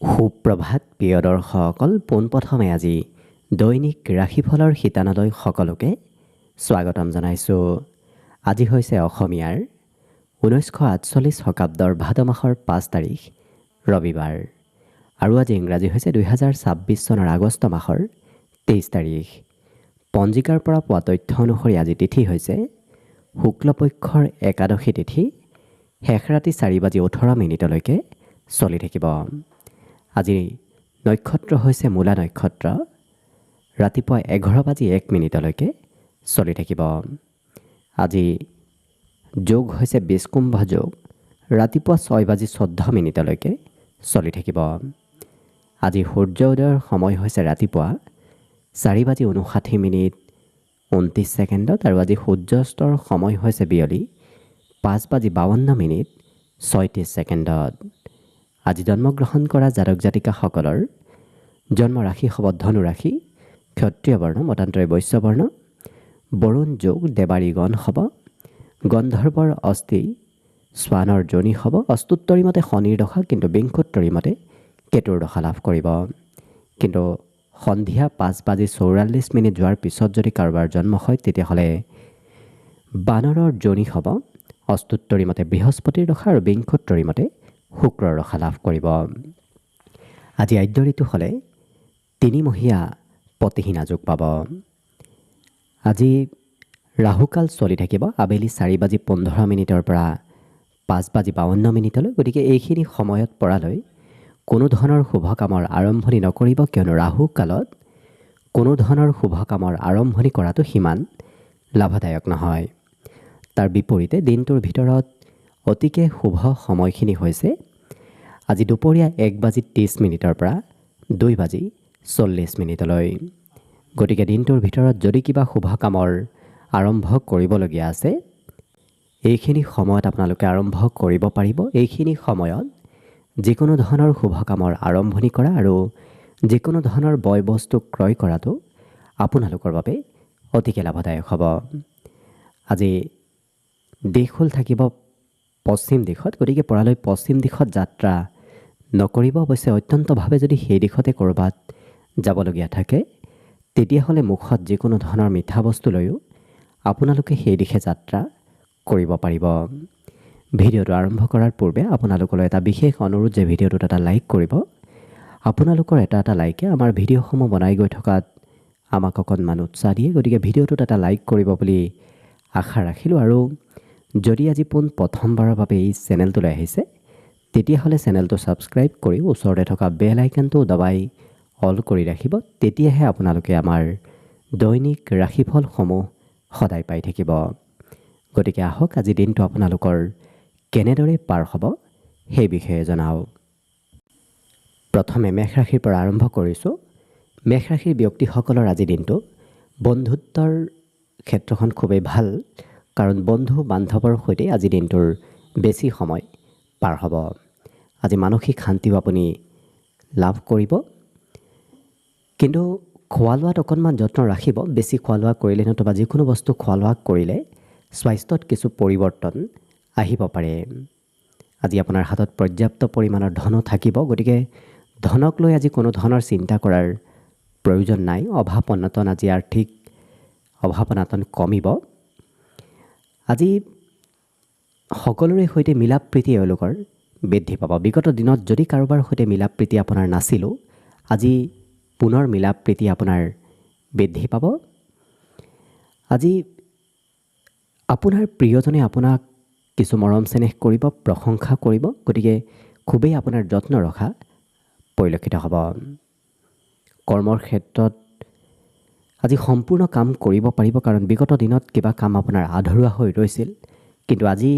সুপ্ৰভাত প্ৰিয় দৰ্শকসকল, পোনপ্ৰথমে আজি দৈনিক ৰাশিফলৰ শিতানলৈ সকলোকে স্বাগতম জনাইছোঁ। আজি হৈছে অসমীয়াৰ 1948 শকাব্দৰ ভাদ মাহৰ 5 তাৰিখ ৰবিবাৰ আৰু আজি ইংৰাজী হৈছে 2026 চনৰ আগষ্ট মাহৰ 23 তাৰিখ। পঞ্জিকাৰ পৰা পোৱা তথ্য অনুসৰি আজি তিথি হৈছে শুক্লপক্ষৰ একাদশী তিথি, শেষ ৰাতি 4:18 চলি থাকিব। আজি নক্ষত্ৰ হৈছে মূলা নক্ষত্ৰ, ৰাতিপুৱা 11:01 চলি থাকিব। আজি যোগ হৈছে বিষ্কুম্ভ যোগ, ৰাতিপুৱা 6:14 চলি থাকিব। আজি সূৰ্য উদয়ৰ সময় হৈছে ৰাতিপুৱা 4:59 আৰু আজি সূৰ্যাস্তৰ সময় হৈছে বিয়লি 5:52 আজি জন্মগ্ৰহণ কৰা জাতক জাতিকাসকলৰ জন্ম ৰাশি হ'ব ধনু ৰাশি, ক্ষত্ৰিয় বৰ্ণ, মতান্তৰে বৈশ্য বৰ্ণ, বৰুণ যোগ, দেৱাৰী গণ হ'ব, গন্ধৰ্বৰ অস্থি, শ্বানৰ যোনি হ'ব, অস্তুত্তৰী মতে শনিৰ দশা, কিন্তু বিংশোত্তৰী মতে কেতুৰ দশা লাভ কৰিব। কিন্তু সন্ধিয়া 5:44 যোৱাৰ পিছত যদি কাৰোবাৰ জন্ম হয় তেতিয়াহ'লে বানৰৰ যোনি হ'ব, অস্তুত্তৰী মতে বৃহস্পতিৰ দশা আৰু বিংশোত্তৰী মতে শুক্ৰৰ দশা লাভ কৰিব। আজি আদ্য ঋতু হ'লে 3 মহীয়া পতিহীনা যোগ পাব। আজি ৰাহুকাল চলি থাকিব আবেলি 4:15 পৰা 5:52। গতিকে এইখিনি সময়ত পৰালৈ কোনো ধৰণৰ শুভ কামৰ আৰম্ভণি নকৰিব, কিয়নো ৰাহুকালত কোনো ধৰণৰ শুভ কামৰ আৰম্ভণি কৰাটো সিমান লাভদায়ক নহয়। তাৰ বিপৰীতে দিনটোৰ ভিতৰত অতিকে শুভ সময়খিনি হৈছে আজি দুপৰীয়া 1:30 পৰা 2:40। গতিকে দিনটোৰ ভিতৰত যদি কিবা শুভ কামৰ আৰম্ভ কৰিবলগীয়া আছে, এইখিনি সময়ত আপোনালোকে আৰম্ভ কৰিব পাৰিব। এইখিনি সময়ত যিকোনো ধৰণৰ শুভ কামৰ আৰম্ভণি কৰা আৰু যিকোনো ধৰণৰ বয় বস্তু ক্ৰয় কৰাটো আপোনালোকৰ বাবে অতিকে লাভদায়ক হ'ব। আজি দিশ হ'ল থাকিব পশ্চিম দিশত, গতিকে পৰালৈ পশ্চিম দিশত যাত্ৰা নকৰিব। অৱশ্যে অত্যন্তভাৱে যদি সেই দিশতে ক'ৰবাত যাবলগীয়া থাকে তেতিয়াহ'লে মুখত যিকোনো ধৰণৰ মিঠা বস্তু লৈও আপোনালোকে সেই দিশে যাত্ৰা কৰিব পাৰিব। ভিডিঅ'টো আৰম্ভ কৰাৰ পূৰ্বে আপোনালোকলৈ এটা বিশেষ অনুৰোধ যে ভিডিঅ'টোত এটা লাইক কৰিব। আপোনালোকৰ এটা লাইকে আমাৰ ভিডিঅ'সমূহ বনাই গৈ থকাত আমাক অকণমান উৎসাহ দিয়ে। গতিকে ভিডিঅ'টোত এটা লাইক কৰিব বুলি আশা ৰাখিলোঁ। আৰু যদি আজি প্ৰথমবাৰৰ বাবে এই চেনেলটোলৈ আহিছে তেতিয়াহ'লে চেনেলটো ছাবস্ক্ৰাইব কৰি ওচৰতে থকা বেল আইকনটো দবাই অল কৰি ৰাখিব। তেতিয়াহে আপোনালোকে আমাৰ দৈনিক ৰাশিফলসমূহ সদায় পাই থাকিব। গতিকে আহক আজি দিনটো আপোনালোকৰ কেনেদৰে পাৰ হ'ব সেই বিষয়ে জনাওঁ। প্ৰথমে মেষ ৰাশিৰ পৰা আৰম্ভ কৰিছোঁ। মেষ ৰাশিৰ ব্যক্তিসকলৰ আজি দিনটো বন্ধুত্বৰ ক্ষেত্ৰখন খুবেই ভাল, কাৰণ বন্ধু বান্ধৱৰ সৈতে আজি দিনটোৰ বেছি সময় পাৰ হ'ব। আজি মানসিক শান্তিও আপুনি লাভ কৰিব, কিন্তু খোৱা লোৱাত অকণমান যত্ন ৰাখিব। বেছি খোৱা লোৱা কৰিলে নতুবা যিকোনো বস্তু খোৱা লোৱা কৰিলে স্বাস্থ্যত কিছু পৰিৱৰ্তন আহিব পাৰে। আজি আপোনাৰ হাতত পৰ্যাপ্ত পৰিমাণৰ ধনো থাকিব, গতিকে ধনক লৈ আজি কোনো ধৰণৰ চিন্তা কৰাৰ প্ৰয়োজন নাই। অভাৱ অনাটন আজি আৰ্থিক অভাৱ অনাটন কমিব। আজি সকলোৰে সৈতে মিলা প্ৰীতি এওঁলোকৰ বৃদ্ধি পাব। বিগত দিনত যদি কাৰোবাৰ সৈতে মিলা প্ৰীতি আপোনাৰ নাছিলোঁ, আজি পুনৰ মিলা প্ৰীতি আপোনাৰ বৃদ্ধি পাব। আজি আপোনাৰ প্ৰিয়জনে আপোনাক কিছু মৰম চেনেহ কৰিব, প্ৰশংসা কৰিব, গতিকে খুবেই আপোনাৰ যত্ন ৰখা পৰিলক্ষিত হ'ব। কৰ্মৰ ক্ষেত্ৰত আজি সম্পূৰ্ণ কাম কৰিব পাৰিব, কাৰণ বিগত দিনত কিবা কাম আপোনাৰ আধৰুৱা হৈ ৰৈছিল, কিন্তু আজি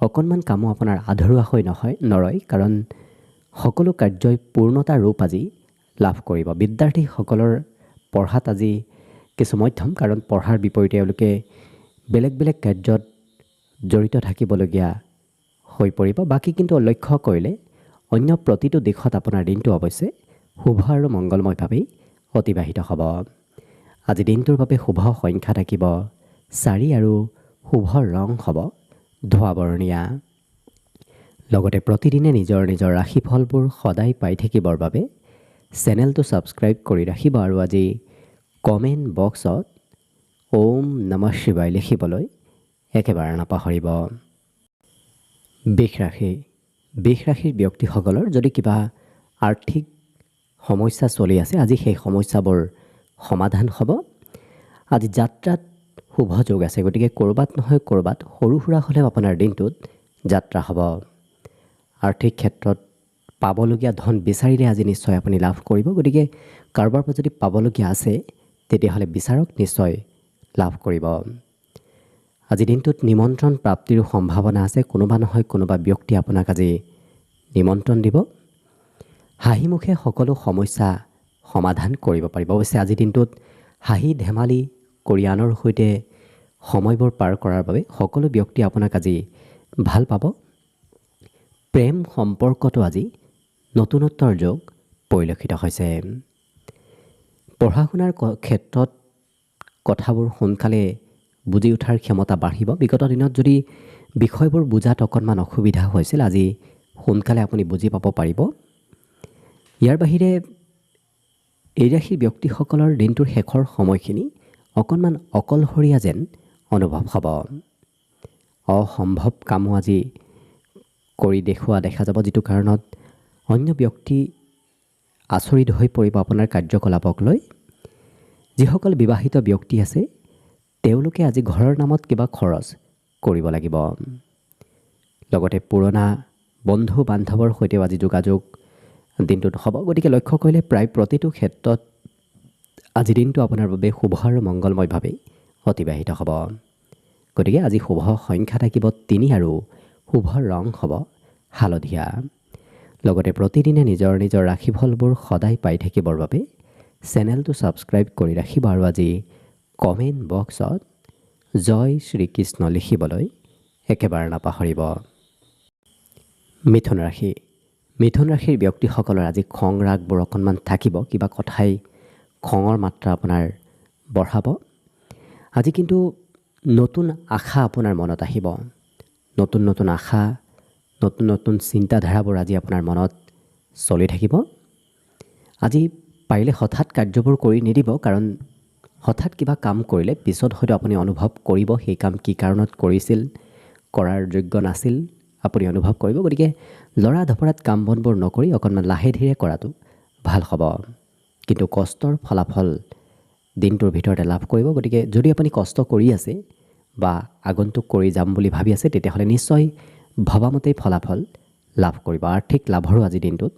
অকণমান কামো আপোনাৰ আধৰুৱা হৈ নৰয়, কাৰণ সকলো কাৰ্যই পূৰ্ণতা ৰূপ আজি লাভ কৰিব। বিদ্যাৰ্থীসকলৰ পঢ়াত আজি কিছু মধ্যম, কাৰণ পঢ়াৰ বিপৰীতে তেওঁলোকে বেলেগ বেলেগ কাৰ্যত জড়িত থাকিবলগীয়া হৈ পৰিব। বাকী কিন্তু লক্ষ্য কৰিলে অন্য প্ৰতিটো দিশত আপোনাৰ দিনটো অৱশ্যে শুভ আৰু মংগলময়ভাৱেই অতিবাহিত হ'ব। আজি দিনটোৰ বাবে শুভ সংখ্যা থাকিব 4 আৰু শুভ ৰং হ'ব ধোঁৱা বৰণীয়া। লগতে প্ৰতিদিনে নিজৰ নিজৰ ৰাশিফলবোৰ সদায় পাই থাকিবৰ বাবে চেনেলটো ছাবস্ক্ৰাইব কৰি ৰাখিব আৰু আজি কমেণ্ট বক্সত ওম নমঃ শিৱায় লিখিবলৈ একেবাৰে নাপাহৰিব। বৃষ ৰাশিৰ ব্যক্তিসকলৰ যদি কিবা আৰ্থিক সমস্যা চলি আছে, আজি সেই সমস্যাবোৰ সমাধান হ'ব। আজি যাত্ৰাত শুভ যোগ আছে, গতিকে ক'ৰবাত নহয় ক'ৰবাত সৰু সুৰা হ'লেও আপোনাৰ দিনটোত যাত্ৰা হ'ব। আৰ্থিক ক্ষেত্ৰত পাবলগীয়া ধন বিচাৰিলে আজি নিশ্চয় আপুনি লাভ কৰিব। গতিকে কাৰোবাৰ পৰা যদি পাবলগীয়া আছে তেতিয়াহ'লে বিচাৰক, নিশ্চয় লাভ কৰিব। আজি দিনটোত নিমন্ত্ৰণ প্ৰাপ্তিৰো সম্ভাৱনা আছে। কোনোবা নহয় কোনোবা ব্যক্তি আপোনাক আজি নিমন্ত্ৰণ দিব। হাঁহিমুখে সকলো সমস্যা সমাধান কৰিব পাৰিব। অৱশ্যে আজিৰ দিনটোত হাঁহি ধেমালি কৰি আনৰ সৈতে সময়বোৰ পাৰ কৰাৰ বাবে সকলো ব্যক্তি আপোনাক আজি ভাল পাব। প্ৰেম সম্পৰ্কতো আজি নতুনত্বৰ যোগ পৰিলক্ষিত হৈছে। পঢ়া শুনাৰ ক্ষেত্ৰত কথাবোৰ সোনকালে বুজি উঠাৰ ক্ষমতা বাঢ়িব। বিগত দিনত যদি বিষয়বোৰ বুজাত অকণমান অসুবিধা হৈছিল, আজি সোনকালে আপুনি বুজি পাব পাৰিব। ইয়াৰ বাহিৰে এই ৰাশিৰ ব্যক্তিসকলৰ দিনটোৰ শেষৰ সময়খিনি অকণমান অকলশৰীয়া যেন অনুভৱ হ'ব। অসম্ভৱ কামো আজি কৰি দেখুওৱা দেখা যাব, যিটো কাৰণত অন্য ব্যক্তি আচৰিত হৈ পৰিব আপোনাৰ কাৰ্যকলাপক লৈ। যিসকল বিবাহিত ব্যক্তি আছে তেওঁলোকে আজি ঘৰৰ নামত কিবা খৰচ কৰিব লাগিব। লগতে পুৰণা বন্ধু বান্ধৱৰ সৈতেও আজি যোগাযোগ দিনটোত হ'ব। গতিকে লক্ষ্য কৰিলে প্ৰায় প্ৰতিটো ক্ষেত্ৰত আজি দিনটো আপোনাৰ বাবে শুভ আৰু মংগলময়ভাৱে অতিবাহিত হ'ব। গতিকে আজি শুভ সংখ্যা থাকিব 3 আৰু শুভ ৰং হ'ব হালধীয়া। লগতে প্ৰতিদিনে নিজৰ নিজৰ ৰাশিফলবোৰ সদায় পাই থাকিবৰ বাবে চেনেলটো ছাবস্ক্ৰাইব কৰি ৰাখিব আৰু আজি কমেণ্ট বক্সত জয় শ্ৰীকৃষ্ণ লিখিবলৈ একেবাৰে নাপাহৰিব। মিথুন ৰাশিৰ ব্যক্তিসকলৰ আজি খং ৰাগবোৰ অকণমান থাকিব। কিবা কথাই খঙৰ মাত্ৰা আপোনাৰ বঢ়াব। আজি কিন্তু নতুন আশা আপোনাৰ মনত আহিব। নতুন নতুন আশা, নতুন নতুন চিন্তাধাৰাবোৰ আজি আপোনাৰ মনত চলি থাকিব। আজি পাৰিলে হঠাৎ কাৰ্যবোৰ কৰি নিদিব, কাৰণ হঠাৎ কিবা কাম কৰিলে পিছত হয়তো আপুনি অনুভৱ কৰিব সেই কাম কি কাৰণত কৰিছিল, কৰাৰ যোগ্য নাছিল, আপুনি অনুভৱ কৰিব। গতিকে লৰা ধপৰাত কাম বনবোৰ নকৰি অকণমান লাহে ধীৰে কৰাটো ভাল হ'ব। কিন্তু কষ্টৰ ফলাফল দিনটোৰ ভিতৰতে লাভ কৰিব। গতিকে যদি আপুনি কষ্ট কৰি আছে বা আগন্তুক কৰি যাম বুলি ভাবি আছে, তেতিয়াহ'লে নিশ্চয় ভবামতেই ফলাফল লাভ কৰিব। আৰ্থিক লাভৰো আজি দিনটোত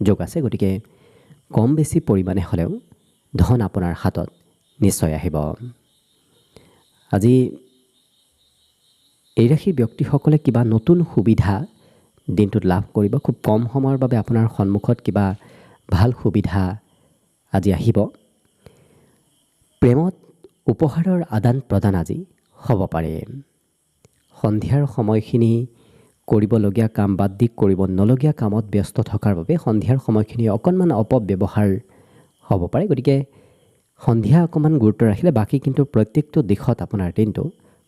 যোগ আছে। গতিকে কম বেছি পৰিমাণে হ'লেও ধন আপোনাৰ হাতত নিশ্চয় আহিব। আজি এই ৰাশিৰ ব্যক্তিসকলে কিবা নতুন সুবিধা দিনটোত লাভ কৰিব। খুব কম সময়ৰ বাবে আপোনাৰ সন্মুখত কিবা ভাল সুবিধা আজি আহিব। প্ৰেমত উপহাৰৰ আদান প্ৰদান আজি হ'ব পাৰে। সন্ধিয়াৰ সময়খিনি কৰিবলগীয়া কাম বাদ দি কৰিব নলগীয়া কামত ব্যস্ত থকাৰ বাবে সন্ধিয়াৰ সময়খিনি অকণমান অপব্যৱহাৰ হ'ব পাৰে। গতিকে সন্ধিয়া অকণমান গুৰুত্ব ৰাখিলে বাকী কিন্তু প্ৰত্যেকটো দিশত আপোনাৰ দিনটো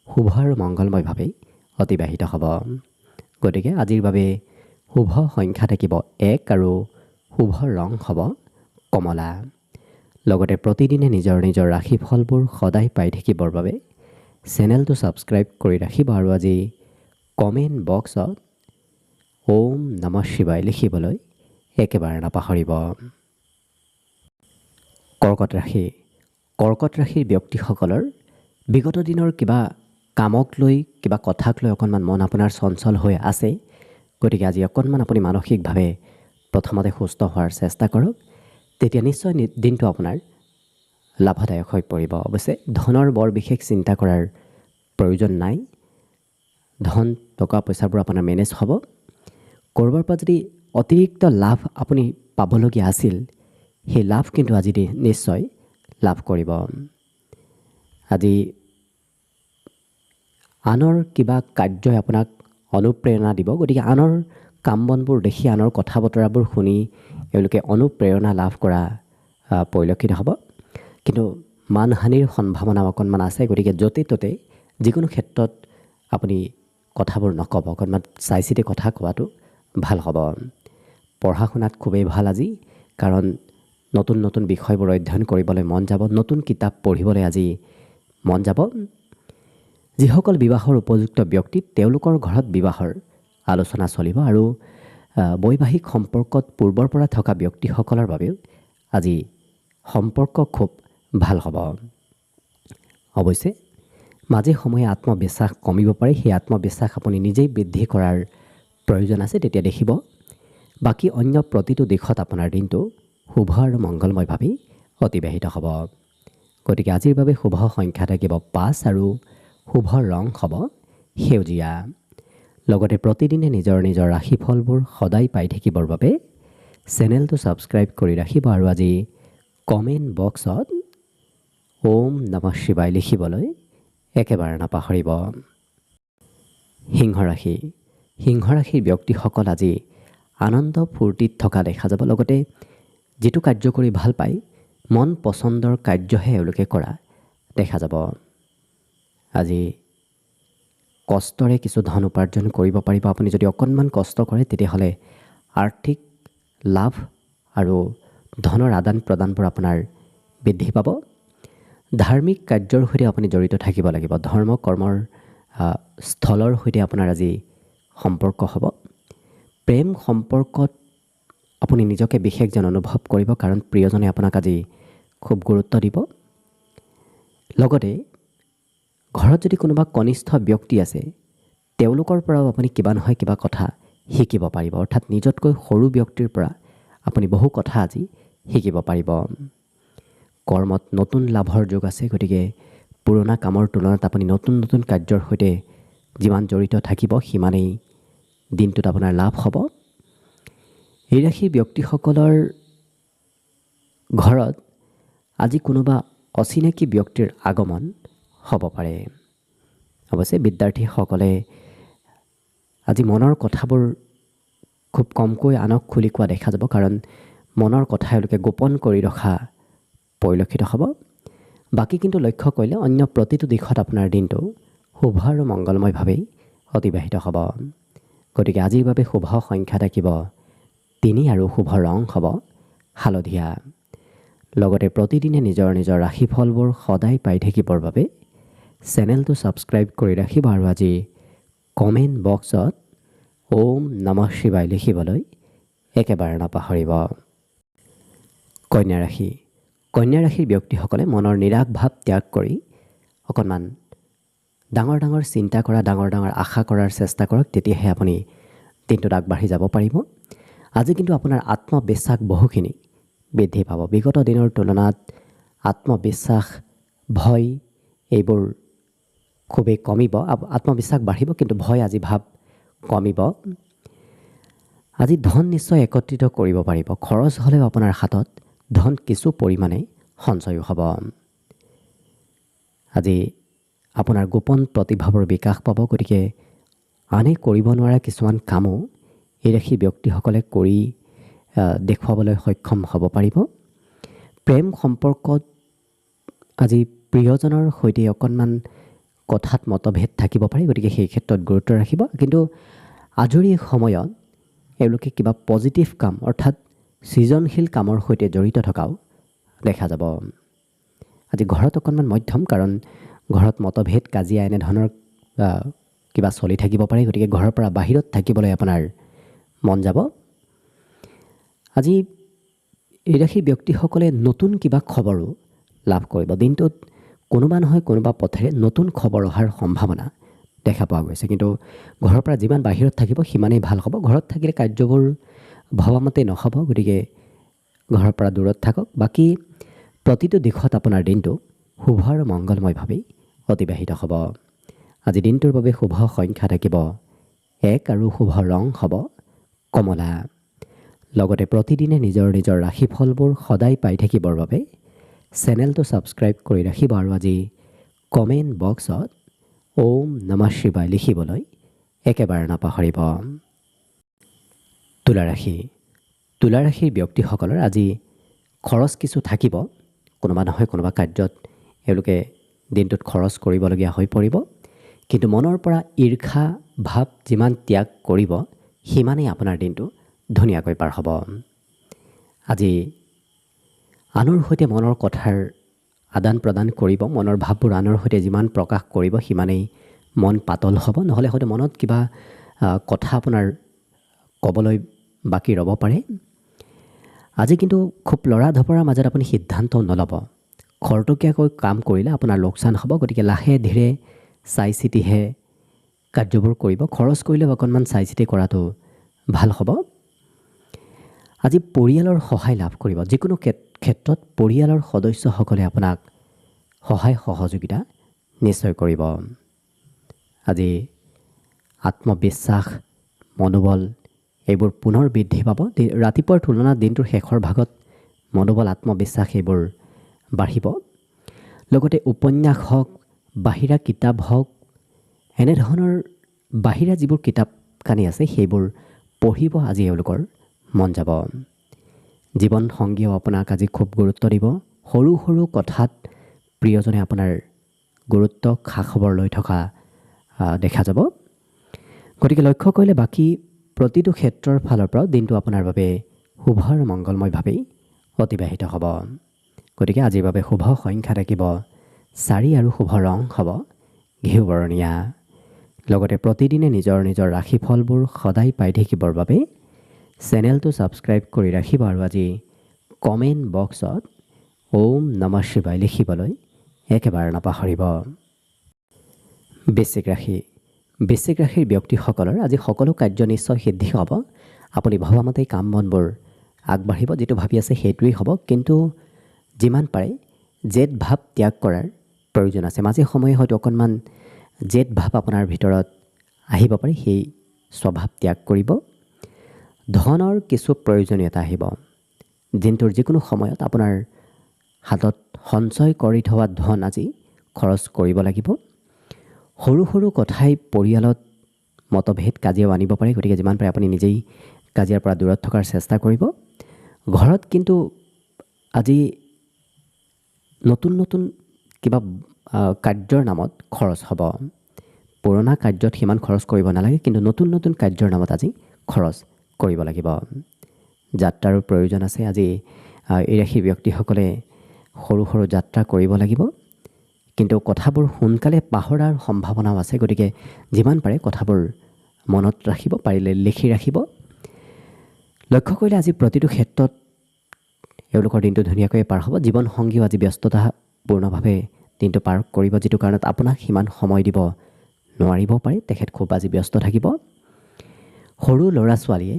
শুভ আৰু মংগলময়ভাৱেই অতিবাহিত হ'ব। গতিকে আজিৰ বাবে শুভ সংখ্যা থাকিব 1 আৰু শুভ ৰং হ'ব কমলা। লগতে প্ৰতিদিনে নিজৰ নিজৰ ৰাশিফলবোৰ সদায় পাই থাকিবৰ বাবে চেনেলটো ছাবস্ক্ৰাইব কৰি ৰাখিব আৰু আজি কমেণ্ট বক্সত ওম নমঃ শিৱায় লিখিবলৈ একেবাৰে নাপাহৰিব। কৰ্কট ৰাশিৰ ব্যক্তিসকলৰ বিগত দিনৰ কিবা কামক লৈ, কিবা কথাক লৈ অকণমান মন আপোনাৰ চঞ্চল হৈ আছে। গতিকে আজি অকণমান আপুনি মানসিকভাৱে প্ৰথমতে সুস্থ হোৱাৰ চেষ্টা কৰক, তেতিয়া নিশ্চয় দিনটো আপোনাৰ লাভদায়ক হৈ পৰিব। অৱশ্যে ধনৰ বৰ বিশেষ চিন্তা কৰাৰ প্ৰয়োজন নাই। ধন টকা পইচাবোৰ আপোনাৰ মেনেজ হ'ব। ক'ৰবাৰ পৰা যদি অতিৰিক্ত লাভ আপুনি পাবলগীয়া আছিল, সেই লাভ কিন্তু আজি নিশ্চয় লাভ কৰিব। আজি আনৰ কিবা কাৰ্যই আপোনাক অনুপ্ৰেৰণা দিব। গতিকে আনৰ কাম বনবোৰ দেখি, আনৰ কথা বতৰাবোৰ শুনি এওঁলোকে অনুপ্ৰেৰণা লাভ কৰা পৰিলক্ষিত হ'ব। কিন্তু মানহানিৰ সম্ভাৱনা অকণমান আছে। গতিকে য'তে ত'তে যিকোনো ক্ষেত্ৰত আপুনি কথাবোৰ নক'ব, অকণমান চাই চিতি কথা কোৱাটো ভাল হ'ব। পঢ়া শুনাত খুবেই ভাল আজি, কাৰণ নতুন নতুন বিষয়বোৰ অধ্যয়ন কৰিবলৈ মন যাব, নতুন কিতাপ পঢ়িবলৈ আজি মন যাব। যিসকল বিবাহৰ উপযুক্ত ব্যক্তি তেওঁলোকৰ ঘৰত বিবাহৰ আলোচনা চলিব, আৰু বৈবাহিক সম্পৰ্কত পূৰ্বৰ পৰা থকা ব্যক্তিসকলৰ বাবেও আজি সম্পৰ্ক খুব ভাল হ'ব। অৱশ্যে মাজে সময়ে আত্মবিশ্বাস কমিব পাৰে, সেই আত্মবিশ্বাস আপুনি নিজেই বৃদ্ধি কৰাৰ প্ৰয়োজন আছে। তেতিয়া দেখিব বাকী অন্য প্ৰতিটো দিশত আপোনাৰ দিনটো শুভ আৰু মংগলময়ভাৱে অতিবাহিত হ'ব। গতিকে আজিৰ বাবে শুভ সংখ্যা থাকিব 5 আৰু শুভ ৰং হ'ব সেউজীয়া। লগতে প্ৰতিদিনে নিজৰ নিজৰ ৰাশিফলবোৰ সদায় পাই থাকিবৰ বাবে চেনেলটো ছাবস্ক্ৰাইব কৰি ৰাখিব, আৰু আজি কমেণ্ট বক্সত ওম নমঃ শিৱায় লিখিবলৈ একেবাৰে নাপাহৰিব। সিংহ ৰাশি। সিংহ ৰাশিৰ ব্যক্তিসকল আজি আনন্দ ফূৰ্তিত থকা দেখা যাব। লগতে যিটো কাৰ্য কৰি ভাল পায়, মন পচন্দৰ কাৰ্যহে এওঁলোকে কৰা দেখা যাব। আজি কষ্টৰে কিছু ধন উপাৰ্জন কৰিব পাৰিব। আপুনি যদি অকণমান কষ্ট কৰে তেতিয়াহ'লে আৰ্থিক লাভ আৰু ধনৰ আদান প্ৰদানবোৰ আপোনাৰ বৃদ্ধি পাব। ধাৰ্মিক কাৰ্যৰ সৈতে আপুনি জড়িত থাকিব লাগিব। ধৰ্ম কৰ্মৰ স্থলৰ সৈতে আপোনাৰ আজি সম্পৰ্ক হ'ব। প্ৰেম সম্পৰ্কত আপুনি নিজকে বিশেষ যেন অনুভৱ কৰিব, কাৰণ প্ৰিয়জনে আপোনাক আজি খুব গুৰুত্ব দিব। লগতে ঘৰত যদি কোনোবা কনিষ্ঠ ব্যক্তি আছে, তেওঁলোকৰ পৰাও আপুনি কিবা নহয় কিবা কথা শিকিব পাৰিব। অৰ্থাৎ নিজতকৈ সৰু ব্যক্তিৰ পৰা আপুনি বহু কথা আজি শিকিব পাৰিব। কৰ্মত নতুন লাভৰ যোগ আছে, গতিকে পুৰণা কামৰ তুলনাত আপুনি নতুন নতুন কাৰ্যৰ সৈতে যিমান জড়িত থাকিব সিমানেই দিনটোত আপোনাৰ লাভ হ'ব। এই ৰাশিৰ ব্যক্তিসকলৰ ঘৰত আজি কোনোবা অচিনাকি ব্যক্তিৰ আগমন হ'ব পাৰে। অৱশ্যে বিদ্যাৰ্থীসকলে আজি মনৰ কথাবোৰ খুব কমকৈ আনক খুলি কোৱা দেখা যাব, কাৰণ মনৰ কথা এওঁলোকে গোপন কৰি ৰখা পৰিলক্ষিত হ'ব। বাকী কিন্তু লক্ষ্য কৰিলে অন্য প্ৰতিটো দিশত আপোনাৰ দিনটো শুভ আৰু মংগলময়ভাৱেই অতিবাহিত হ'ব। গতিকে আজিৰ বাবে শুভ সংখ্যা থাকিব 3 আৰু শুভ ৰং হ'ব হালধীয়া। লগতে প্ৰতিদিনে নিজৰ নিজৰ ৰাশিফলবোৰ সদায় পাই থাকিবৰ বাবে চেনেলটো ছাবস্ক্ৰাইব কৰি ৰাখিব, আৰু আজি কমেণ্ট বক্সত ওম নমঃ শিৱায় লিখিবলৈ একেবাৰে নাপাহৰিব। কন্যা ৰাশি। কন্যা ৰাশিৰ ব্যক্তিসকলে মনৰ নিৰাশ ভাৱ ত্যাগ কৰি অকণমান ডাঙৰ ডাঙৰ চিন্তা কৰা, ডাঙৰ ডাঙৰ আশা কৰাৰ চেষ্টা কৰক, তেতিয়াহে আপুনি দিনটোত আগবাঢ়ি যাব পাৰিব। আজি কিন্তু আপোনাৰ আত্মবিশ্বাস বহুখিনি বৃদ্ধি পাব। বিগত দিনৰ তুলনাত আত্মবিশ্বাস, ভয় এইবোৰ খুবেই কমিব। আত্মবিশ্বাস বাঢ়িব, কিন্তু ভয় আজি ভাৱ কমিব। আজি ধন নিশ্চয় একত্ৰিত কৰিব পাৰিব। খৰচ হ'লেও আপোনাৰ হাতত ধন কিছু পৰিমাণে সঞ্চয় হ'ব। আজি আপোনাৰ গোপন প্ৰতিভাবোৰ বিকাশ পাব, গতিকে আনে কৰিব নোৱাৰা কিছুমান কামো এই ৰাশি ব্যক্তিসকলে কৰি দেখুৱাবলৈ সক্ষম হ'ব পাৰিব। প্ৰেম সম্পৰ্কত আজি প্ৰিয়জনৰ সৈতে অকণমান কথাত মতভেদ থাকিব পাৰে, গতিকে সেই ক্ষেত্ৰত গুৰুত্ব ৰাখিব। কিন্তু আজৰি সময়ত এওঁলোকে কিবা পজিটিভ কাম অৰ্থাৎ সৃজনশীল কামৰ সৈতে জড়িত থকাও দেখা যাব। আজি ঘৰত অকণমান মধ্যম, কাৰণ ঘৰত মতভেদ, কাজিয়া এনেধৰণৰ কিবা চলি থাকিব পাৰে, গতিকে ঘৰৰ পৰা বাহিৰত থাকিবলৈ আপোনাৰ মন যাব। আজি এই ৰাশিৰ ব্যক্তিসকলে নতুন কিবা খবৰো লাভ কৰিব। দিনটোত কোনোবা নহয় কোনোবা পথেৰে নতুন খবৰ অহাৰ সম্ভাৱনা দেখা পোৱা গৈছে, কিন্তু ঘৰৰ পৰা যিমান বাহিৰত থাকিব সিমানেই ভাল হ'ব। ঘৰত থাকিলে কাৰ্যবোৰ ভবামতে নহ'ব, গতিকে ঘৰৰ পৰা দূৰত থাকক। বাকী প্ৰতিটো দিশত আপোনাৰ দিনটো শুভ আৰু মংগলময়ভাৱেই অতিবাহিত হ'ব। আজি দিনটোৰ বাবে শুভ সংখ্যা থাকিব 1 আৰু শুভ ৰং হ'ব কমলা। লগতে প্ৰতিদিনে নিজৰ নিজৰ ৰাশিফলবোৰ সদায় পাই থাকিবৰ বাবে চেনেলটো ছাবস্ক্ৰাইব কৰি ৰাখিব, আৰু আজি কমেণ্ট বক্সত ওম নমঃ শিৱায় লিখিবলৈ একেবাৰে নাপাহৰিব। তুলা ৰাশি। তুলা ৰাশিৰ ব্যক্তিসকলৰ আজি খৰচ কিছু থাকিব। কোনোবা নহয় কোনোবা কাৰ্যত এওঁলোকে দিনটোত খৰচ কৰিবলগীয়া হৈ পৰিব, কিন্তু মনৰ পৰা ঈৰ্ষা ভাৱ যিমান ত্যাগ কৰিব সিমানেই আপোনাৰ দিনটো ধুনীয়াকৈ পাৰ হ'ব। আজি আনৰ সৈতে মনৰ কথাৰ আদান প্ৰদান কৰিব, মনৰ ভাৱবোৰ আনৰ সৈতে যিমান প্ৰকাশ কৰিব সিমানেই মন পাতল হ'ব। নহ'লে হয়তো মনত কিবা কথা আপোনাৰ ক'বলৈ বাকী ৰ'ব পাৰে। আজি কিন্তু খুব লৰা ধপৰাৰ মাজত আপুনি সিদ্ধান্ত নল'ব। খৰতকীয়াকৈ কাম কৰিলে আপোনাৰ লোকচান হ'ব। গতিকে লাহে ধীৰে চাই চিতিহে কাৰ্যবোৰ কৰিব। খৰচ কৰিলেও অকণমান চাই চিতি কৰাটো ভাল হ'ব। আজি পৰিয়ালৰ সহায় লাভ কৰিব। যিকোনো ক্ষেত্ৰত পৰিয়ালৰ সদস্যসকলে আপোনাক সহায় সহযোগিতা নিশ্চয় কৰিব। আজি আত্মবিশ্বাস, মনোবল এইবোৰ পুনৰ বৃদ্ধি পাব। ৰাতিপুৱাৰ তুলনাত দিনটোৰ শেষৰ ভাগত মনোবল, আত্মবিশ্বাস এইবোৰ বাঢ়িব। লগতে উপন্যাস হওক, বাহিৰা কিতাপ হওক, এনেধৰণৰ বাহিৰা যিবোৰ কিতাপ কানি আছে সেইবোৰ পঢ়িব আজি এওঁলোকৰ মন যাব। জীৱন সংগীয়েও আপোনাক আজি খুব গুৰুত্ব দিব। সৰু সৰু কথাত প্ৰিয়জনে আপোনাৰ গুৰুত্ব খা খবৰ লৈ থকা দেখা যাব। গতিকে লক্ষ্য কৰিলে বাকী প্ৰতিটো ক্ষেত্ৰৰ ফালৰ পৰাও দিনটো আপোনাৰ বাবে শুভ আৰু মংগলময়ভাৱেই অতিবাহিত হ'ব। গতিকে আজিৰ বাবে শুভ সংখ্যা থাকিব 4 আৰু শুভ ৰং হ'ব ঘিউ বৰণীয়া। লগতে প্ৰতিদিনে নিজৰ নিজৰ ৰাশিফলবোৰ সদায় পাই থাকিবৰ বাবে চেনেলটো ছাবস্ক্ৰাইব কৰি ৰাখিব আৰু আজি কমেণ্ট বক্সত ওম নমঃ শিৱায় লিখিবলৈ একেবাৰে নাপাহৰিব। বৃশ্চিক ৰাশি। বৃশ্চিক ৰাশিৰ ব্যক্তিসকলৰ আজি সকলো কাৰ্য নিশ্চয় সিদ্ধি হ'ব। আপুনি ভবামতেই কাম বনবোৰ আগবাঢ়িব। যিটো ভাবি আছে সেইটোৱেই হ'ব। কিন্তু যিমান পাৰে জেদ ভাৱ ত্যাগ কৰাৰ প্ৰয়োজন আছে। মাজে সময়ে হয়তো অকণমান জেদ ভাৱ আপোনাৰ ভিতৰত আহিব পাৰে। সেই স্বভাৱ ত্যাগ কৰিব। ধনৰ কিছু প্ৰয়োজনীয়তা আহিব। দিনটোৰ যিকোনো সময়ত আপোনাৰ হাতত সঞ্চয় কৰি থোৱা ধন আজি খৰচ কৰিব লাগিব। সৰু সৰু কথাই পৰিয়ালত মতভেদ কাজিয়াও আনিব পাৰে। গতিকে যিমান পাৰে আপুনি নিজেই কাজিয়াৰ পৰা দূৰত থকাৰ চেষ্টা কৰিব। ঘৰত কিন্তু আজি নতুন নতুন কিবা কাৰ্যৰ নামত খৰচ হ'ব। পুৰণা কাৰ্যত সিমান খৰচ কৰিব নালাগে, কিন্তু নতুন নতুন কাৰ্যৰ নামত আজি খৰচ কৰিব লাগিব। যাত্ৰাৰো প্ৰয়োজন আছে। আজি এই ৰাশিৰ ব্যক্তিসকলে সৰু সৰু যাত্ৰা কৰিব লাগিব। কিন্তু কথাবোৰ সোনকালে পাহৰাৰ সম্ভাৱনাও আছে। গতিকে যিমান পাৰে কথাবোৰ মনত ৰাখিব, পাৰিলে লিখি ৰাখিব। লক্ষ্য কৰিলে আজি প্ৰতিটো ক্ষেত্ৰত এওঁলোকৰ দিনটো ধুনীয়াকৈ পাৰ হ'ব। জীৱন সংগীও আজি ব্যস্ততাপূৰ্ণভাৱে দিনটো পাৰ কৰিব, যিটো কাৰণত আপোনাক সিমান সময় দিব নোৱাৰিব পাৰে। তেখেত খুব আজি ব্যস্ত থাকিব। সৰু ল'ৰা ছোৱালীয়ে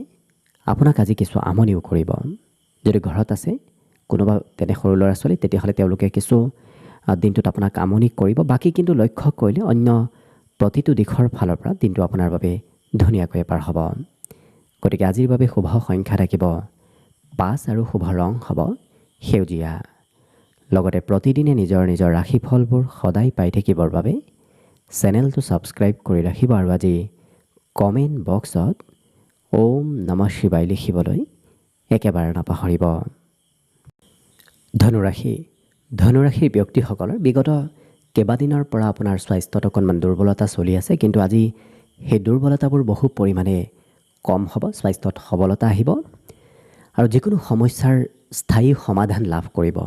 আপোনাক আজি কিছু আমনিও কৰিব। যদি ঘৰত আছে কোনোবা তেনে সৰু ল'ৰা ছোৱালী, তেতিয়াহ'লে তেওঁলোকে কিছু দিনটোত আপোনাক আমনি কৰিব। বাকী কিন্তু লক্ষ্য কৰিলে অন্য প্ৰতিটো দিশৰ ফালৰ পৰা দিনটো আপোনাৰ বাবে ধুনীয়াকৈ পাৰ হ'ব। গতিকে আজিৰ বাবে শুভ সংখ্যা থাকিব 5 আৰু শুভ ৰং হ'ব সেউজীয়া। লগতে প্ৰতিদিনে নিজৰ নিজৰ ৰাশিফলবোৰ সদায় পাই থাকিবৰ বাবে চেনেলটো ছাবস্ক্ৰাইব কৰি ৰাখিব আৰু আজি কমেণ্ট বক্সত ওম নমঃ শিৱায় লিখিবলৈ একেবাৰে নাপাহৰিব। ধনুৰাশি। ধনুৰাশিৰ ব্যক্তিসকলৰ বিগত কেইবাদিনৰ পৰা আপোনাৰ স্বাস্থ্যত অকণমান দুৰ্বলতা চলি আছে, কিন্তু আজি সেই দুৰ্বলতাবোৰ বহু পৰিমাণে কম হ'ব। স্বাস্থ্যত সবলতা আহিব আৰু যিকোনো সমস্যাৰ স্থায়ী সমাধান লাভ কৰিব।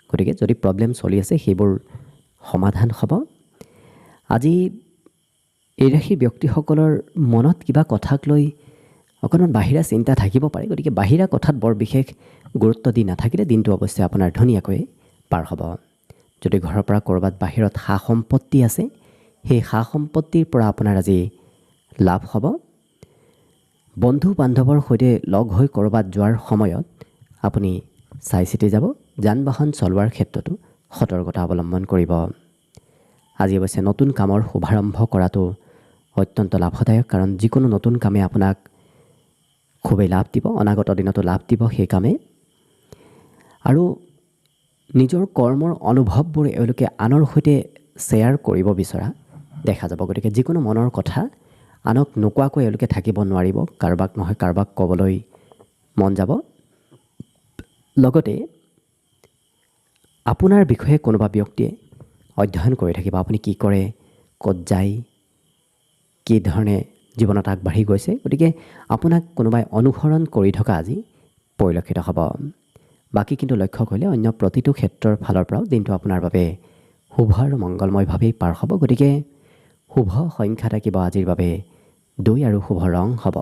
গতিকে যদি প্ৰব্লেম চলি আছে সেইবোৰ সমাধান হ'ব। আজি এই ৰাশিৰ ব্যক্তিসকলৰ মনত কিবা কথাক লৈ অকণমান বাহিৰা চিন্তা থাকিব পাৰে। গতিকে বাহিৰা কথাত বৰ বিশেষ গুৰুত্ব দি নাথাকিলে দিনটো অৱশ্যে আপোনাৰ ধুনীয়াকৈ পাৰ হ'ব। যদি ঘৰৰ পৰা ক'ৰবাত বাহিৰত সা সম্পত্তি আছে, সেই সা সম্পত্তিৰ পৰা আপোনাৰ আজি লাভ হ'ব। বন্ধু বান্ধৱৰ সৈতে লগ হৈ ক'ৰবাত যোৱাৰ সময়ত আপুনি চাই চিতি যাব। যান বাহন চলোৱাৰ ক্ষেত্ৰতো সতৰ্কতা অৱলম্বন কৰিব। আজি অৱশ্যে নতুন কামৰ শুভাৰম্ভ কৰাটো অত্যন্ত লাভদায়ক, কাৰণ যিকোনো নতুন কামে আপোনাক খুবেই লাভ দিব। অনাগত দিনতো লাভ দিব সেই কামে। আৰু নিজৰ কৰ্মৰ অনুভৱবোৰ এওঁলোকে আনৰ সৈতে শ্বেয়াৰ কৰিব বিচৰা দেখা যাব। গতিকে যিকোনো মনৰ কথা আনক নোকোৱাকৈ এওঁলোকে থাকিব নোৱাৰিব। কাৰোবাক নহয় কাৰোবাক ক'বলৈ মন যাব। লগতে আপোনাৰ বিষয়ে কোনোবা ব্যক্তিয়ে অধ্যয়ন কৰি থাকিব। আপুনি কি কৰে, ক'ত যায়, কি ধৰণে জীৱনত আগবাঢ়ি গৈছে। গতিকে আপোনাক কোনোবাই অনুসৰণ কৰি থকা আজি পৰিলক্ষিত হ'ব। বাকী কিন্তু লক্ষ্য কৰিলে অন্য প্ৰতিটো ক্ষেত্ৰৰ ফালৰ পৰাও দিনটো আপোনাৰ বাবে শুভ আৰু মংগলময়ভাৱেই পাৰ হ'ব। গতিকে শুভ সংখ্যা থাকিব আজিৰ বাবে 2 আৰু শুভ ৰং হ'ব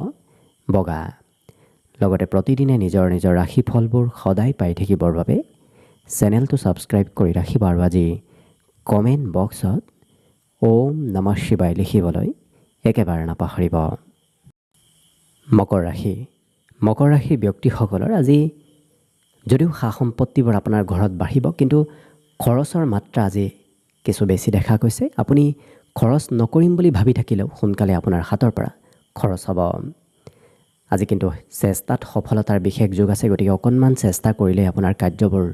বগা। লগতে প্ৰতিদিনে নিজৰ নিজৰ ৰাশিফলবোৰ সদায় পাই থাকিবৰ বাবে চেনেলটো ছাবস্ক্ৰাইব কৰি ৰাখিব আৰু আজি কমেণ্ট বক্সত ওম নমঃ শিৱায় লিখিবলৈ একেবাৰে নাপাহৰিব। মকৰ ৰাশি। মকৰ ৰাশিৰ ব্যক্তিসকলৰ আজি যদিও সা সম্পত্তিবোৰ আপোনাৰ ঘৰত বাঢ়িব, কিন্তু খৰচৰ মাত্ৰা আজি কিছু বেছি দেখা গৈছে। আপুনি খৰচ নকৰিম বুলি ভাবি থাকিলেও সোনকালে আপোনাৰ হাতৰ পৰা খৰচ হ'ব। আজি কিন্তু চেষ্টাত সফলতাৰ বিশেষ যোগ আছে। গতিকে অকণমান চেষ্টা কৰিলে আপোনাৰ কাৰ্যবোৰ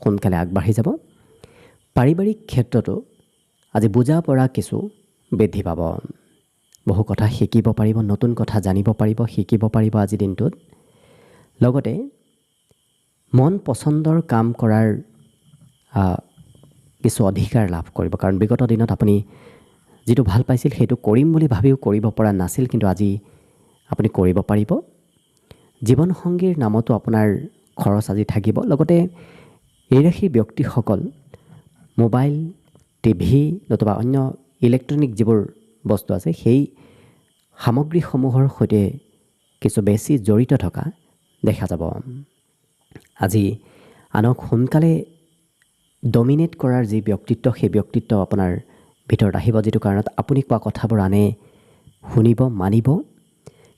সোনকালে আগবাঢ়ি যাব। পাৰিবাৰিক ক্ষেত্ৰতো আজি বুজা পৰা কিছু বৃদ্ধি পাব। বহু কথা শিকিব পাৰিব, নতুন কথা জানিব পাৰিব, শিকিব পাৰিব আজিৰ দিনটোত। লগতে মন পচন্দৰ কাম কৰাৰ কিছু অধিকাৰ লাভ কৰিব। কাৰণ বিগত দিনত আপুনি যিটো ভাল পাইছিল সেইটো কৰিম বুলি ভাবিও কৰিব পৰা নাছিল, কিন্তু আজি আপুনি কৰিব পাৰিব। জীৱনসংগীৰ নামতো আপোনাৰ খৰচ আজি থাকিব। লগতে এই ৰাশিৰ ব্যক্তিসকল মোবাইল, টিভি নতুবা অন্য ইলেক্ট্ৰনিক যিবোৰ বস্তু আছে সেই সামগ্ৰীসমূহৰ সৈতে কিছু বেছি জড়িত থকা দেখা যাব। আজি আনক সোনকালে ডমিনেট কৰাৰ যি ব্যক্তিত্ব, সেই ব্যক্তিত্ব আপোনাৰ ভিতৰত আহিব, যিটো কাৰণত আপুনি কোৱা কথাবোৰ আনে শুনিব, মানিব।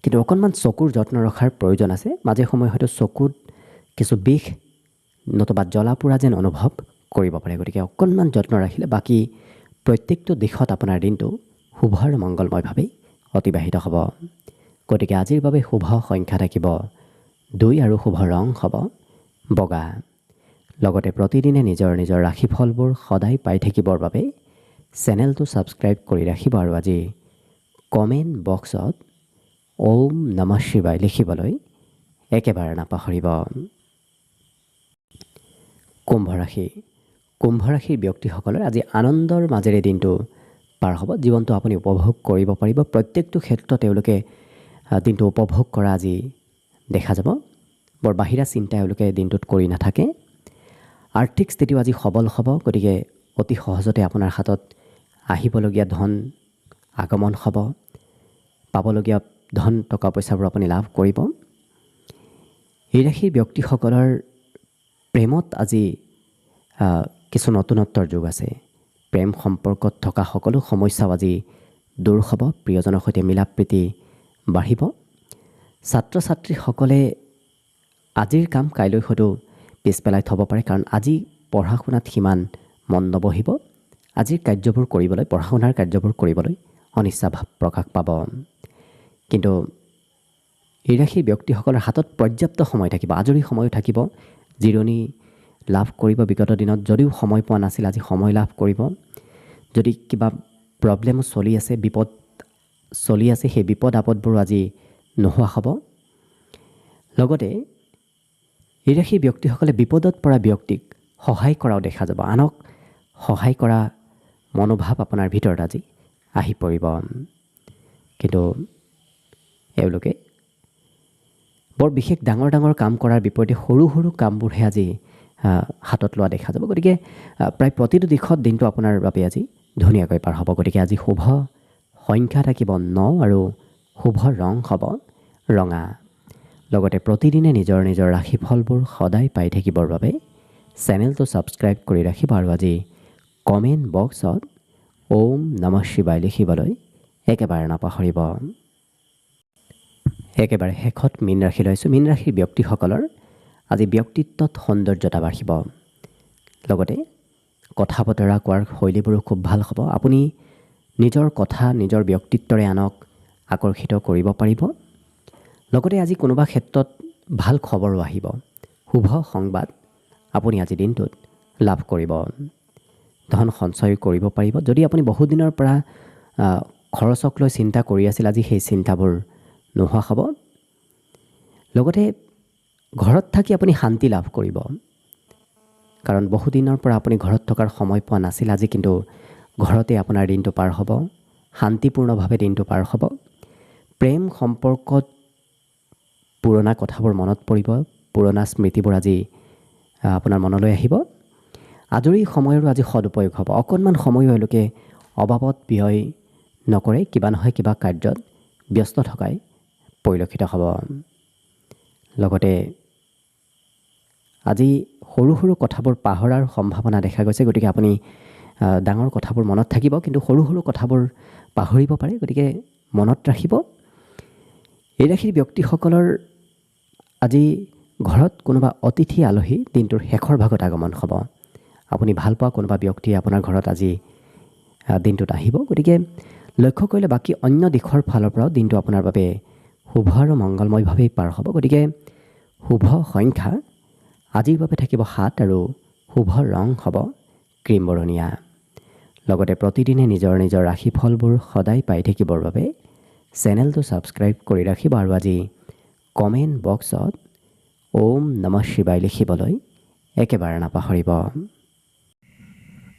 কিন্তু অকণমান চকুৰ যত্ন ৰখাৰ প্ৰয়োজন আছে। মাজে সময়ে হয়তো চকুত কিছু বিষ নতুবা জ্বলা পোৰা যেন অনুভৱ কৰিব পাৰে। গতিকে অকণমান যত্ন ৰাখিলে বাকী প্ৰত্যেকটো দিশত আপোনাৰ দিনটো শুভ আৰু মংগলময়ভাৱেই অতিবাহিত হ'ব। গতিকে আজিৰ বাবে শুভ সংখ্যা থাকিব 2 আৰু শুভ ৰং হ'ব বগা। লগতে প্ৰতিদিনে নিজৰ নিজৰ ৰাশিফলবোৰ সদায় পাই থাকিবৰ বাবে চেনেলটো ছাবস্ক্ৰাইব কৰি ৰাখিব আৰু আজি কমেণ্ট বক্সত ওম নমঃ শিৱায় লিখিবলৈ একেবাৰে নাপাহৰিব। কুম্ভ ৰাশি। কুম্ভ ৰাশিৰ ব্যক্তিসকলৰ আজি আনন্দৰ মাজেৰে দিনটো পাৰ হ'ব। জীৱনটো আপুনি উপভোগ কৰিব পাৰিব। প্ৰত্যেকটো ক্ষেত্ৰত তেওঁলোকে দিনটো উপভোগ কৰা আজি দেখা যাব। বৰ বাহিৰা চিন্তা এওঁলোকে দিনটোত কৰি নাথাকে। আৰ্থিক স্থিতিও আজি সবল হ'ব। গতিকে অতি সহজতে আপোনাৰ হাতত আহিবলগীয়া ধন আগমন হ'ব। পাবলগীয়া ধন টকা পইচাবোৰ আপুনি লাভ কৰিব। এই ৰাশিৰ ব্যক্তিসকলৰ প্ৰেমত আজি কিছু নতুনত্বৰ যুগ আছে। প্ৰেম সম্পৰ্কত থকা সকলো সমস্যাও আজি দূৰ হ'ব। প্ৰিয়জনৰ সৈতে মিলা প্ৰীতি বাঢ়িব। ছাত্ৰ ছাত্ৰীসকলে আজিৰ কাম কাইলৈ হয়তো পিছ পেলাই থ'ব পাৰে, কাৰণ আজি পঢ়া শুনাত সিমান মন নবহিব। আজিৰ কাৰ্যবোৰ কৰিবলৈ, পঢ়া শুনাৰ কাৰ্যবোৰ কৰিবলৈ অনিচ্ছা ভাৱ প্ৰকাশ পাব। কিন্তু এই ৰাশিৰ ব্যক্তিসকলৰ হাতত পৰ্যাপ্ত সময় থাকিব, আজৰি সময়ো থাকিব, জিৰণি লাভ কৰিব। বিগত দিনত যদিও সময় পোৱা নাছিল, আজি সময় লাভ কৰিব। যদি কিবা প্ৰব্লেমো চলি আছে, বিপদ চলি আছে, সেই বিপদ আপদবোৰো আজি নোহোৱা হ'ব। লগতে এই ৰাশিৰ ব্যক্তিসকলে বিপদত পৰা ব্যক্তিক সহায় কৰাও দেখা যাব। আনক সহায় কৰা মনোভাৱ আপোনাৰ ভিতৰত আজি আহি পৰিব। কিন্তু এওঁলোকে বৰ বিশেষ ডাঙৰ ডাঙৰ কাম কৰাৰ বিপৰীতে সৰু সৰু কামবোৰহে আজি হাতত লোৱা দেখা যাব। গতিকে প্ৰায় প্ৰতিটো দিশত দিনটো আপোনাৰ বাবে আজি ধুনীয়াকৈ পাৰ হ'ব। গতিকে আজি শুভ সংখ্যা থাকিব 9 আৰু শুভ ৰং হ'ব ৰঙা। লগতে প্ৰতিদিনে নিজৰ নিজৰ ৰাশিফলবোৰ সদায় পাই থাকিবৰ বাবে চেনেলটো ছাবস্ক্ৰাইব কৰি ৰাখিব আৰু আজি কমেণ্ট বক্সত ওম নমঃ শিৱায় লিখিবলৈ একেবাৰে নাপাহৰিব। একেবাৰে শেষত মীন ৰাশি লৈছোঁ। মীন ৰাশিৰ ব্যক্তিসকলৰ আজি ব্যক্তিত্বত সৌন্দৰ্যতা বাঢ়িব। লগতে কথা বতৰা কোৱাৰ শৈলীবোৰো খুব ভাল হ'ব। আপুনি নিজৰ কথা, নিজৰ ব্যক্তিত্বৰে আনক আকৰ্ষিত কৰিব পাৰিব। লগতে আজি কোনোবা ক্ষেত্ৰত ভাল খবৰো আহিব। শুভ সংবাদ আপুনি আজি দিনটোত লাভ কৰিব। ধন সঞ্চয় কৰিব পাৰিব। যদি আপুনি বহুদিনৰ পৰা খৰচক লৈ চিন্তা কৰি আছিল, আজি সেই চিন্তাবোৰ নোহোৱা হ'ব। লগতে ঘৰত থাকি আপুনি শান্তি লাভ কৰিব। কাৰণ বহুদিনৰ পৰা আপুনি ঘৰত থকাৰ সময় পোৱা নাছিল, আজি কিন্তু ঘৰতে আপোনাৰ দিনটো পাৰ হ'ব। শান্তিপূৰ্ণভাৱে দিনটো পাৰ হ'ব। প্ৰেম সম্পৰ্কত পুৰণা কথাবোৰ মনত পৰিব, পুৰণা স্মৃতিবোৰ আজি আপোনাৰ মনলৈ আহিব। আজৰি সময়ৰো আজি সদুপয়োগ হ'ব। অকণমান সময়ো এওঁলোকে অবাবত ব্যয় নকৰে, কিবা নহয় কিবা কাৰ্যত ব্যস্ত থকাই পৰিলক্ষিত হ'ব। লগতে আজি সৰু সৰু কথাবোৰ পাহৰাৰ সম্ভাৱনা দেখা গৈছে, গতিকে আপুনি ডাঙৰ কথাবোৰ মনত থাকিব, কিন্তু সৰু সৰু কথাবোৰ পাহৰিব পাৰে, গতিকে মনত ৰাখিব। এই ৰাশিৰ ব্যক্তিসকলৰ আজি ঘৰত কোনোবা অতিথি আলহী দিনটোৰ শেষৰ ভাগত আগমন হ'ব। আপুনি ভাল পোৱা কোনোবা ব্যক্তি আপোনাৰ ঘৰত আজি দিনটোত আহিব, গতিকে লক্ষ্য কৰিলে বাকী অন্য দিশৰ ফালৰ পৰাও দিনটো আপোনাৰ বাবে শুভ আৰু মংগলময়ভাৱেই পাৰ হ'ব। গতিকে শুভ সংখ্যা আজিৰ বাবে থাকিব 7 আৰু শুভ ৰং হ'ব ক্ৰীম বৰণীয়া। লগতে প্ৰতিদিনে নিজৰ নিজৰ ৰাশিফলবোৰ সদায় পাই থাকিবৰ বাবে চেনেলটো ছাবস্ক্ৰাইব কৰি ৰাখিব আৰু আজি কমেণ্ট বক্সত ওম নমঃ শিৱায় লিখিবলৈ একেবাৰে নাপাহৰিব।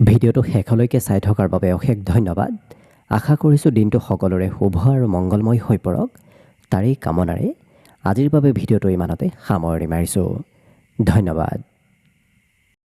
ভিডিঅ'টো শেষলৈকে চাই থকাৰ বাবে অশেষ ধন্যবাদ। আশা কৰিছোঁ দিনটো সকলোৰে শুভ আৰু মংগলময় হৈ পৰক, তাৰেই কামনাৰে আজিৰ বাবে ভিডিঅ'টো ইমানতে সামৰণি মাৰিছোঁ। ধন্যবাদ।